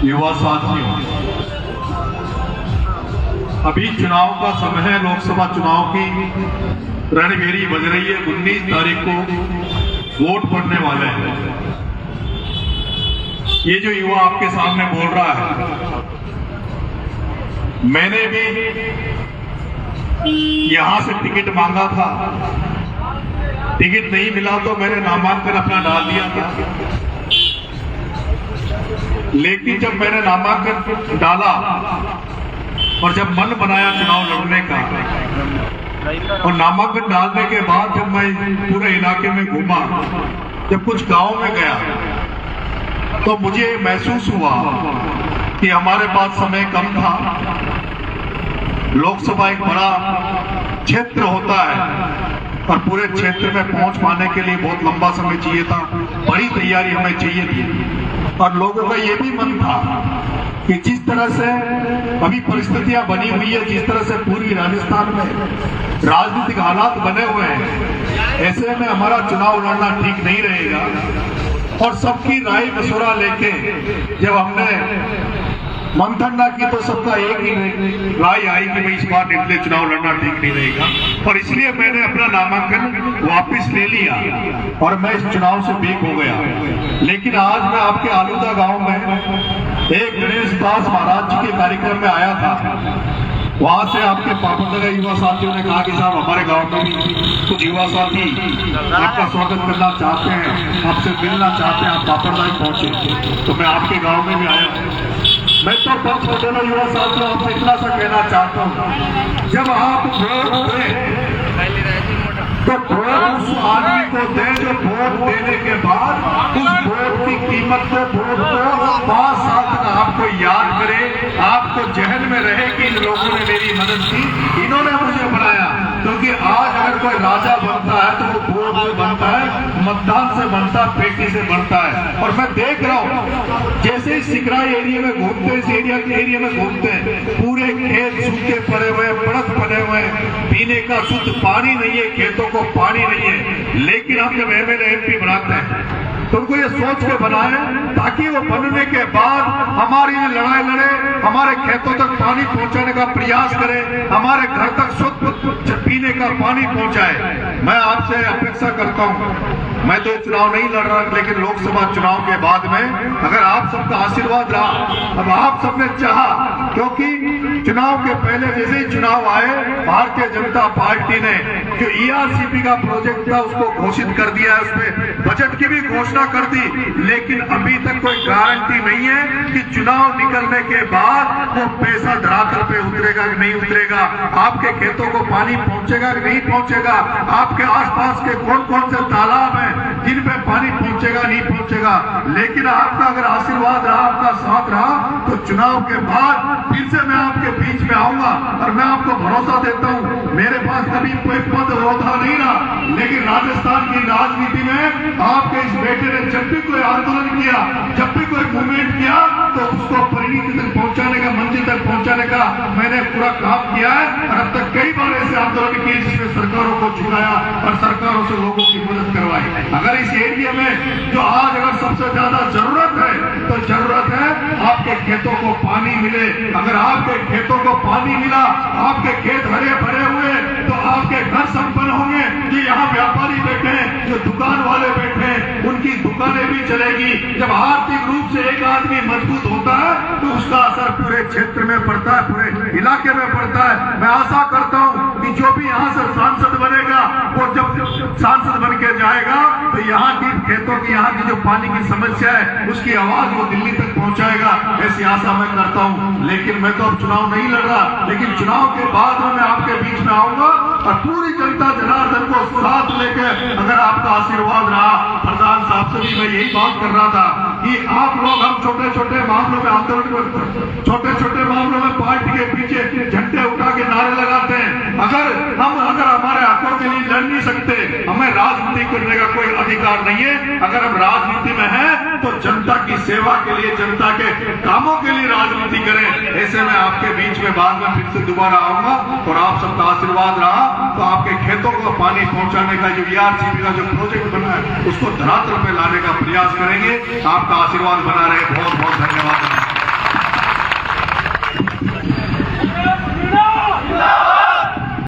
युवा साथियों, अभी चुनाव का समय है। लोकसभा चुनाव की रणभेरी बज रही है। 19 तारीख को वोट पड़ने वाले हैं। ये जो युवा आपके सामने बोल रहा है, मैंने भी यहां से टिकट मांगा था। टिकट नहीं मिला तो मैंने नामांकन अपना डाल दिया था। लेकिन जब मैंने नामांकन डाला और जब मन बनाया चुनाव लड़ने का, और नामांकन डालने के बाद जब मैं पूरे इलाके में घूमा, जब कुछ गांव में गया, तो मुझे महसूस हुआ कि हमारे पास समय कम था। लोकसभा एक बड़ा क्षेत्र होता है और पूरे क्षेत्र में पहुंच पाने के लिए बहुत लंबा समय चाहिए था, बड़ी तैयारी हमें चाहिए थी। और लोगों का ये भी मन था कि जिस तरह से अभी परिस्थितियां बनी हुई है, जिस तरह से पूरी राजस्थान में राजनीतिक हालात बने हुए हैं, ऐसे में हमारा चुनाव लड़ना ठीक नहीं रहेगा। और सबकी राय मशवरा लेके जब हमने मंथन ना की तो सबका एक ही राय आई कि भाई इस बार निर्दलीय चुनाव लड़ना ठीक नहीं रहेगा। और इसलिए मैंने अपना नामांकन वापस ले लिया और मैं इस चुनाव से बेक हो गया। लेकिन आज मैं आपके आलूदा गांव में एक गणेश दास महाराज जी के कार्यक्रम में आया था। वहां से आपके पापड़ युवा साथियों ने कहा कि साहब हमारे गांव में भी कुछ युवा साथी आपका स्वागत करना चाहते हैं, आपसे मिलना चाहते हैं, आप पापड़दाई पहुंचे। तो मैं आपके गांव में भी आया। मैं तो पक्ष दोनों युवा साथियों आपसे इतना सा कहना चाहता हूँ, जब आप वोट दें तो वोट उस आदमी को दें जो वोट देने के बाद उस वोट की कीमत को, वोट को 5 साल तक आपको याद करे, आपको जहन में रहे कि इन लोगों ने मेरी मदद की, इन्होंने मुझे बनाया। क्योंकि आज अगर कोई राजा बनता है तो वो वोट से बनता है, मतदान से बनता है, पेटी से बनता है। और मैं देख रहा हूँ जैसे ही सिकराई एरिया में घूमते हैं, इस एरिया में घूमते हैं, पूरे खेत सूखे पड़े हुए, पड़क पड़े हुए, पीने का शुद्ध पानी नहीं है, खेतों को पानी नहीं है। लेकिन हम जब एमएलए एमपी बनाते हैं तो उनको ये सोच के बनाए ताकि वो बनने के बाद हमारी लड़ाई लड़े, हमारे खेतों तक पानी पहुंचाने का प्रयास करे, हमारे घर तक शुद्ध पीने का पानी पहुंचाए। मैं आपसे अपेक्षा करता हूं, मैं तो चुनाव नहीं लड़ रहा, लेकिन लोकसभा चुनाव के बाद में अगर आप सबका आशीर्वाद रहा, अब आप सबने चाहा, क्योंकि चुनाव के पहले जैसे ही चुनाव आए, भारतीय जनता पार्टी ने जो ईआरसीपी का प्रोजेक्ट था उसको घोषित कर दिया है, उसमें बजट की भी घोषणा कर दी। लेकिन अभी तक कोई गारंटी नहीं है कि चुनाव निकलने के बाद वो पैसा धरातल पे उतरेगा कि नहीं उतरेगा, आपके खेतों को पानी पहुंचेगा कि नहीं पहुंचेगा, आपके आसपास के कौन कौन से तालाब हैं जिन पे पानी पहुंचेगा नहीं पहुंचेगा। लेकिन आपका अगर आशीर्वाद रहा, आपका साथ रहा, तो चुनाव के बाद फिर से मैं आपके बीच में आऊंगा। और मैं आपको भरोसा देता हूं, मेरे पास कभी कोई पद होता नहीं रहा, लेकिन राजस्थान की राजनीति में आपके इस बेटे ने जब भी कोई आंदोलन किया, जब भी कोई मूवमेंट किया, तो उसको परिणति तक पहुंचाने का, मंजिल तक पहुंचाने का मैंने पूरा काम किया है। और अब तक कई बार ऐसे आंदोलन किए जिसमें सरकारों को झुकाया और सरकारों से लोगों की मदद करवाई। अगर इस एरिया में जो आज अगर सबसे ज्यादा जरूरत है, तो जरूरत है आपके खेतों को पानी मिले। अगर आपके खेतों को पानी मिला, आपके खेत हरे भरे हुए, तो आपके घर संपन्न होंगे। जो यहाँ व्यापारी बैठे हैं, जो दुकान वाले बैठे हैं, उनकी दुकानें भी चलेगी। जब आर्थिक रूप से एक आदमी मजबूत होता है तो उसका असर पूरे क्षेत्र में पड़ता है, पूरे इलाके में पड़ता है। मैं आशा करता हूं कि जो भी यहाँ से सांसद बनेगा, वो जब सांसद बन के जाएगा तो यहाँ की खेतों की, यहाँ की जो पानी की समस्या है, उसकी आवाज वो दिल्ली तक पहुंचाएगा, ऐसी आशा मैं करता हूं। लेकिन मैं तो अब चुनाव नहीं लड़ रहा, लेकिन चुनाव के बाद मैं आपके बीच में आऊंगा और पूरी जनता जनार्दन को साथ लेकर, अगर आपका आशीर्वाद रहा, प्रधान साहब से भी मैं यही बात कर रहा था कि आप लोग, हम छोटे छोटे मामलों में आंदोलन, छोटे छोटे मामलों में पार्टी के पीछे झंडे उठा के नारे लगाते हैं। अगर हमारे हकों के लिए लड़ नहीं सकते, हमें राजनीति करने का कोई अधिकार नहीं है। अगर हम राजनीति में हैं तो जनता की सेवा के लिए, जनता के कामों के लिए राजनीति करें। ऐसे में आपके बीच में बाद में फिर से दोबारा आऊंगा और आप सबका आशीर्वाद रहा तो आपके खेतों को पानी पहुंचाने का जो ईआरसीपी का जो प्रोजेक्ट बना है उसको धरातल पे लाने का प्रयास करेंगे। आपका आशीर्वाद बना रहे।